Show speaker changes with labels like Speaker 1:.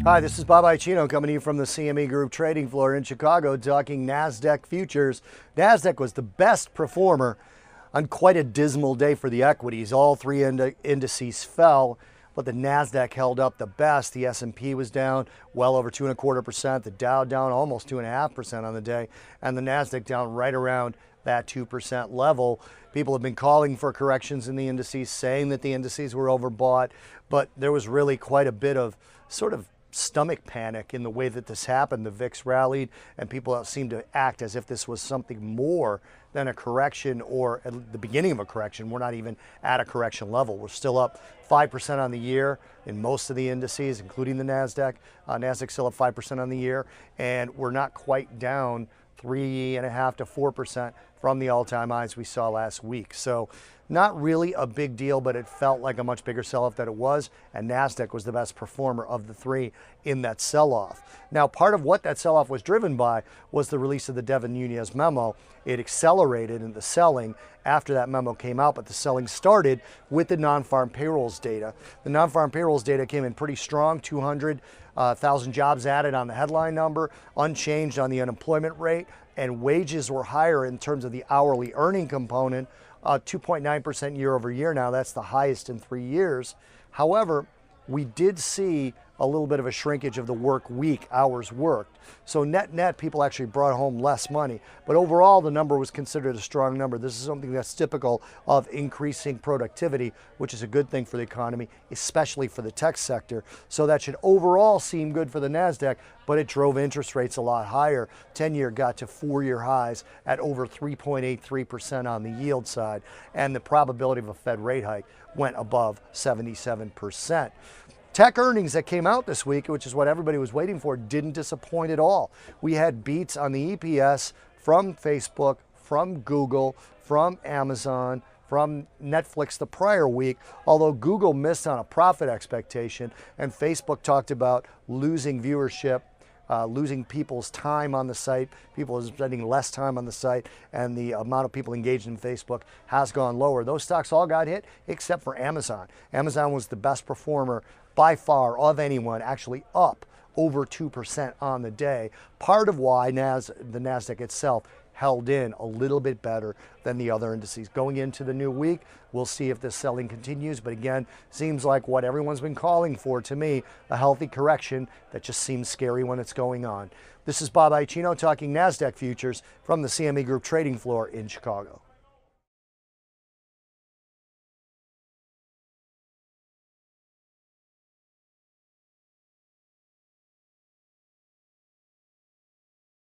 Speaker 1: Hi, this is Bob Iaccino coming to you from the CME Group trading floor in Chicago, talking NASDAQ futures. NASDAQ was the best performer on quite a dismal day for the equities. All three indices fell, but the NASDAQ held up the best. The S&P was down well over 2.25%, the Dow down almost 2.5% on the day, and the NASDAQ down right around that 2% level. People have been calling for corrections in the indices, saying that the indices were overbought, but there was really quite a bit of sort of stomach panic in the way that this happened. The VIX rallied and people seemed to act as if this was something more than a correction or at the beginning of a correction. We're not even at a correction level. We're still up 5% on the year in most of the indices, including the NASDAQ. NASDAQ still up 5% on the year, and we're not quite down 3.5% to 4% from the all-time highs we saw last week. So not really a big deal, but it felt like a much bigger sell-off than it was, and NASDAQ was the best performer of the three in that sell-off. Now, part of what that sell-off was driven by was the release of the Devin Nunes memo. It accelerated in the selling after that memo came out, but the selling started with the non-farm payrolls data. The non-farm payrolls data came in pretty strong, 200,000 jobs added on the headline number, unchanged on the unemployment rate, and wages were higher in terms of the hourly earning component, 2.9% year over year. Now that's the highest in 3 years. However, we did see a little bit of a shrinkage of the work week, hours worked. So net, people actually brought home less money. But overall, the number was considered a strong number. This is something that's typical of increasing productivity, which is a good thing for the economy, especially for the tech sector. So that should overall seem good for the NASDAQ, but it drove interest rates a lot higher. 10-year got to 4-year highs at over 3.83% on the yield side, and the probability of a Fed rate hike went above 77%. Tech earnings that came out this week, which is what everybody was waiting for, didn't disappoint at all. We had beats on the EPS from Facebook, from Google, from Amazon, from Netflix the prior week, although Google missed on a profit expectation and Facebook talked about losing viewership, losing people's time on the site. People are spending less time on the site, and the amount of people engaged in Facebook has gone lower. Those stocks all got hit except for Amazon. Amazon was the best performer by far of anyone, actually up over 2% on the day. Part of why the NASDAQ itself held in a little bit better than the other indices. Going into the new week, we'll see if this selling continues, but again, seems like what everyone's been calling for to me, a healthy correction that just seems scary when it's going on. This is Bob Iaccino talking NASDAQ futures from the CME Group trading floor in Chicago.